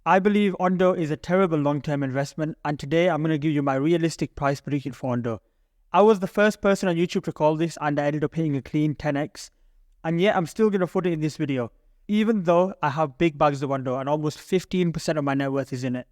I believe Ondo is a terrible long-term investment, and today I'm going to give you my realistic price prediction for Ondo. I was the first person on YouTube to call this, and I ended up hitting a clean 10x, and yet I'm still going to put it in this video, even though I have big bags of Ondo and almost 15% of my net worth is in it.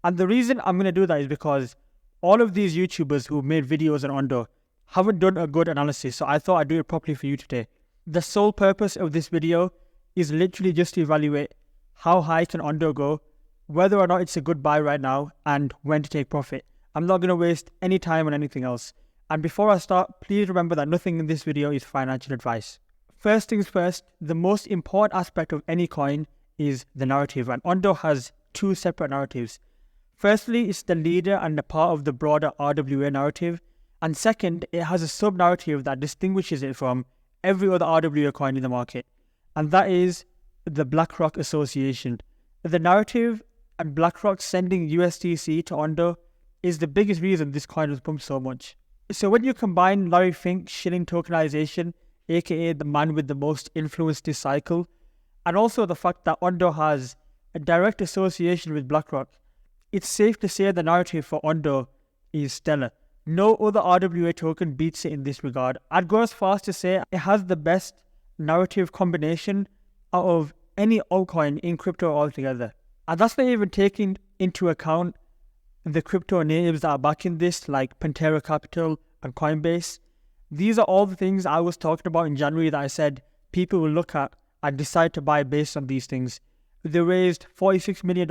And the reason I'm going to do that is because all of these YouTubers who made videos on Ondo haven't done a good analysis, so I thought I'd do it properly for you today. The sole purpose of this video is literally just to evaluate how high can Ondo go, whether or not it's a good buy right now, and when to take profit. I'm not going to waste any time on anything else. And before I start, please remember that nothing in this video is financial advice. First things first, the most important aspect of any coin is the narrative, and Ondo has two separate narratives. Firstly, it's the leader and a part of the broader RWA narrative, and second, it has a sub-narrative that distinguishes it from every other RWA coin in the market, and that is the BlackRock association. The narrative and BlackRock sending USDC to Ondo is the biggest reason this coin was pumped so much. So when you combine Larry Fink's shilling tokenization, aka the man with the most influence this cycle, and also the fact that Ondo has a direct association with BlackRock, it's safe to say the narrative for Ondo is stellar. No other RWA token beats it in this regard. I'd go as far as to say it has the best narrative combination out of any altcoin in crypto altogether. And that's not even taking into account the crypto natives that are backing this, like Pantera Capital and Coinbase. These are all the things I was talking about in January that I said people will look at and decide to buy based on these things. They raised $46 million.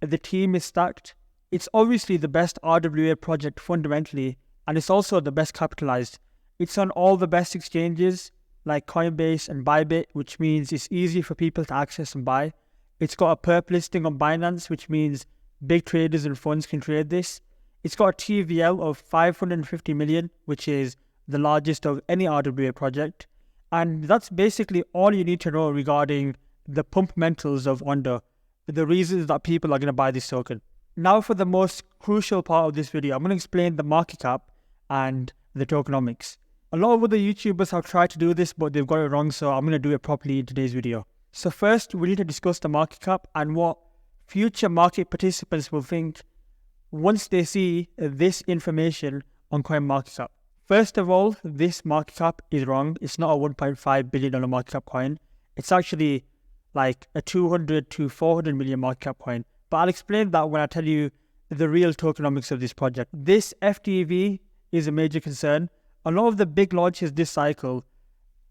The team is stacked. It's obviously the best RWA project fundamentally, and it's also the best capitalized. It's on all the best exchanges like Coinbase and Bybit, which means it's easy for people to access and buy. It's got a perp listing on Binance, which means big traders and funds can trade this. It's got a TVL of 550 million, which is the largest of any RWA project. And that's basically all you need to know regarding the fundamentals of Ondo, the reasons that people are going to buy this token. Now for the most crucial part of this video, I'm going to explain the market cap and the tokenomics. A lot of other YouTubers have tried to do this, but they've got it wrong, so I'm going to do it properly in today's video. So first, we need to discuss the market cap and what future market participants will think once they see this information on CoinMarketCap. First of all, this market cap is wrong. It's not a $1.5 billion market cap coin. It's actually like a 200 to 400 million market cap coin. But I'll explain that when I tell you the real tokenomics of this project. This FTV is a major concern. A lot of the big launches this cycle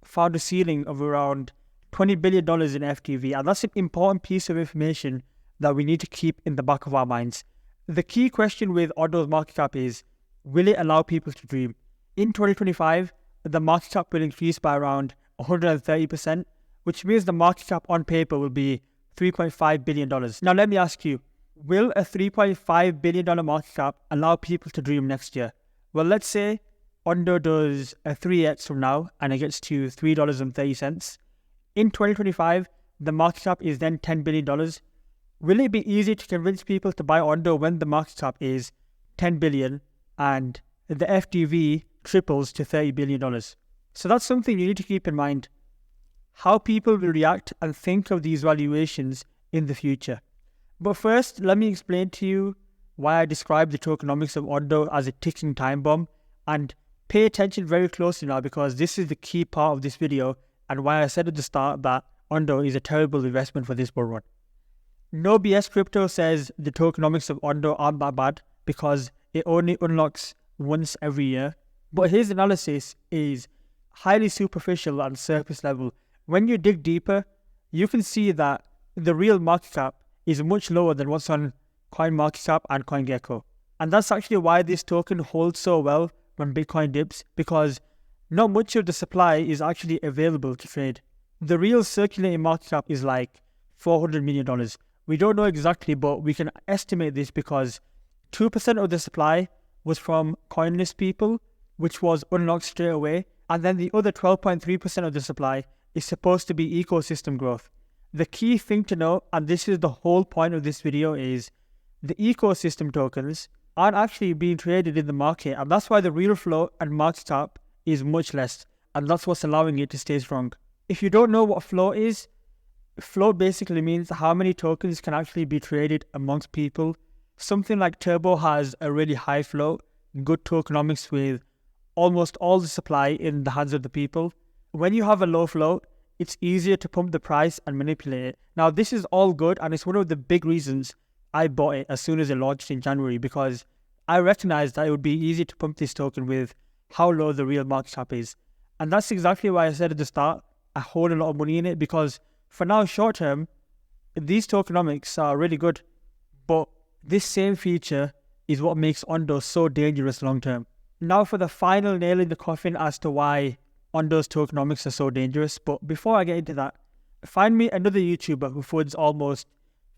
found a ceiling of around $20 billion in FTV, and that's an important piece of information that we need to keep in the back of our minds. The key question with Ondo's market cap is, will it allow people to dream? In 2025, the market cap will increase by around 130%, which means the market cap on paper will be $3.5 billion. Now let me ask you, will a $3.5 billion market cap allow people to dream next year? Well, let's say Ondo does a 3x from now and it gets to $3.30. In 2025, the market cap is then $10 billion. Will it be easy to convince people to buy Ondo when the market cap is $10 billion and the FTV triples to $30 billion? So that's something you need to keep in mind. How people will react and think of these valuations in the future. But first, let me explain to you why I describe the tokenomics of Ondo as a ticking time bomb, and pay attention very closely now because this is the key part of this video and why I said at the start that Ondo is a terrible investment for this bull run. No BS Crypto says the tokenomics of Ondo aren't that bad because it only unlocks once every year, but his analysis is highly superficial and surface level. When you dig deeper, you can see that the real market cap is much lower than what's on CoinMarketCap and CoinGecko. And that's actually why this token holds so well when Bitcoin dips, because not much of the supply is actually available to trade. The real circulating market cap is like $400 million. We don't know exactly, but we can estimate this because 2% of the supply was from coinless people, which was unlocked straight away, and then the other 12.3% of the supply is supposed to be ecosystem growth. The key thing to know, and this is the whole point of this video, is the ecosystem tokens aren't actually being traded in the market, and that's why the real float and market cap is much less, and that's what's allowing it to stay strong. If you don't know what float is, Float basically means how many tokens can actually be traded amongst people. Something like Turbo has a really high float, good tokenomics with almost all the supply in the hands of the people. When you have a low float, it's easier to pump the price and manipulate it. Now, this is all good, and it's one of the big reasons I bought it as soon as it launched in January, because I recognized that it would be easy to pump this token with how low the real market cap is. And that's exactly why I said at the start, I hold a lot of money in it, because for now, short term, these tokenomics are really good. But this same feature is what makes Ondo so dangerous long term. Now for the final nail in the coffin as to why Ondo's tokenomics are so dangerous. But before I get into that, find me another YouTuber who funds almost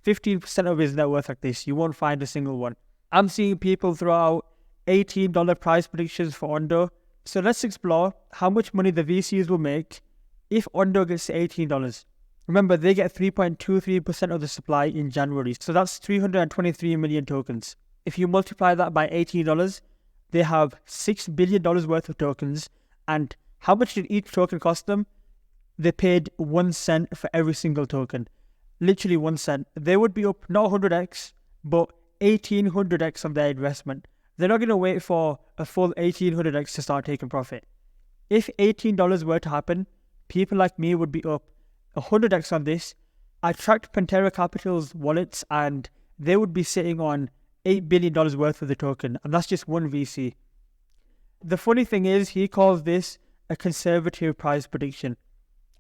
15% of his net worth like this. You won't find a single one. I'm seeing people throw out $18 price predictions for Ondo. So let's explore how much money the VCs will make if Ondo gets to $18. Remember, they get 3.23% of the supply in January. So that's 323 million tokens. If you multiply that by $18, they have $6 billion worth of tokens. And how much did each token cost them? They paid 1 cent for every single token. Literally 1 cent. They would be up not 100x, but 1800x on their investment. They're not going to wait for a full 1800x to start taking profit. If $18 were to happen, people like me would be up 100x on this. I tracked Pantera Capital's wallets and they would be sitting on $8 billion worth of the token, and that's just one VC. The funny thing is, he calls this a conservative price prediction.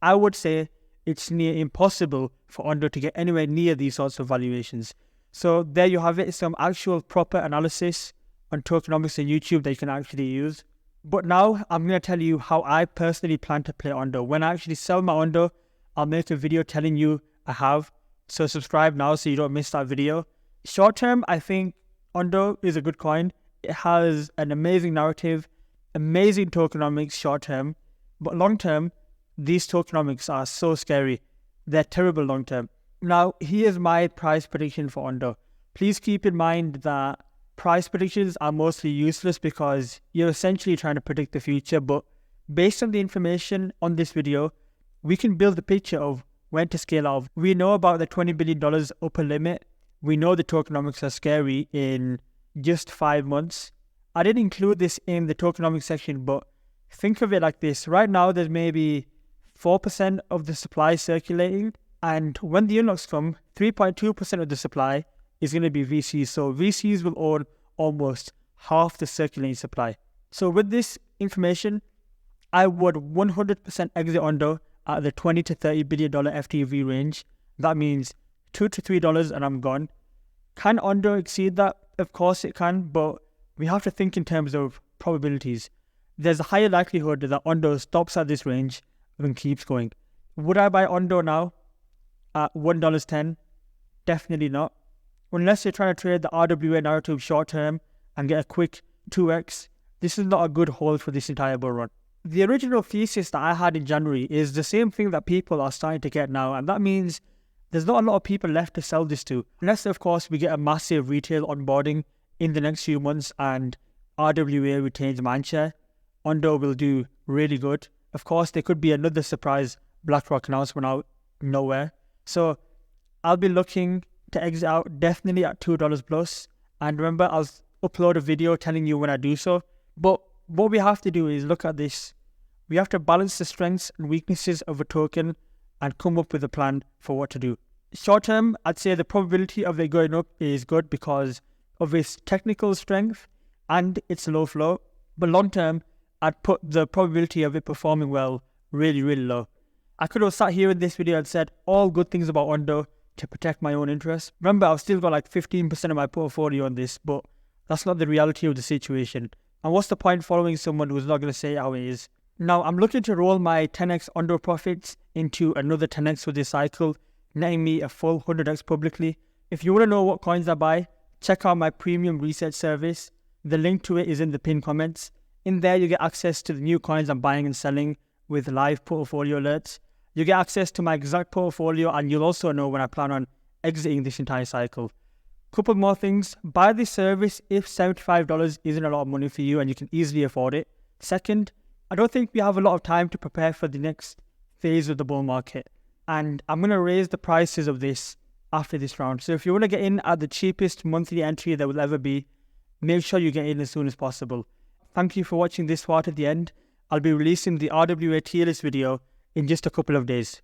I would say it's near impossible for Ondo to get anywhere near these sorts of valuations. So there you have it, some actual proper analysis on tokenomics on YouTube that you can actually use. But now I'm going to tell you how I personally plan to play Ondo. When I actually sell my Ondo, I'll make a video telling you I have. So subscribe now so you don't miss that video. Short term, I think Ondo is a good coin. It has an amazing narrative, amazing tokenomics short term. But long term, these tokenomics are so scary. They're terrible long term. Now, here's my price prediction for Ondo. Please keep in mind that price predictions are mostly useless because you're essentially trying to predict the future. But based on the information on this video, we can build a picture of when to scale out. We know about the $20 billion upper limit. We know the tokenomics are scary in just 5 months. I didn't include this in the tokenomics section, but think of it like this. Right now, there's maybe 4% of the supply circulating. And when the unlocks come, 3.2% of the supply is going to be VCs. So VCs will own almost half the circulating supply. So with this information, I would 100% exit Ondo at the $20 to $30 billion FTV range. That means $2 to $3 and I'm gone. Can Ondo exceed that? Of course it can, but we have to think in terms of probabilities. There's a higher likelihood that Ondo stops at this range and keeps going. Would I buy Ondo now at $1.10? Definitely not. Unless you're trying to trade the RWA narrative short term and get a quick 2x, this is not a good hold for this entire bull run. The original thesis that I had in January is the same thing that people are starting to get now, and that means there's not a lot of people left to sell this to. Unless, of course, we get a massive retail onboarding in the next few months and RWA retains mindshare, Ondo will do really good. Of course, there could be another surprise BlackRock announcement out nowhere. So I'll be looking to exit out definitely at $2 plus. And remember, I'll upload a video telling you when I do so. But what we have to do is look at this. We have to balance the strengths and weaknesses of a token and come up with a plan for what to do. Short term, I'd say the probability of it going up is good because of its technical strength and its low flow. But long term, I'd put the probability of it performing well really, really low. I could have sat here in this video and said all good things about Ondo to protect my own interests. Remember, I've still got like 15% of my portfolio on this, but that's not the reality of the situation. And what's the point following someone who's not going to say how it is? Now, I'm looking to roll my 10x Ondo profits into another 10x for this cycle, netting me a full 100x publicly. If you want to know what coins I buy, check out my premium research service. The link to it is in the pinned comments. In there, you get access to the new coins I'm buying and selling with live portfolio alerts. You get access to my exact portfolio, and you'll also know when I plan on exiting this entire cycle. Couple more things. Buy this service if $75 isn't a lot of money for you and you can easily afford it. Second, I don't think we have a lot of time to prepare for the next phase of the bull market. and I'm going to raise the prices of this after this round. So if you want to get in at the cheapest monthly entry there will ever be, make sure you get in as soon as possible. Thank you for watching this far to the end. I'll be releasing the RWA tier list video in just a couple of days.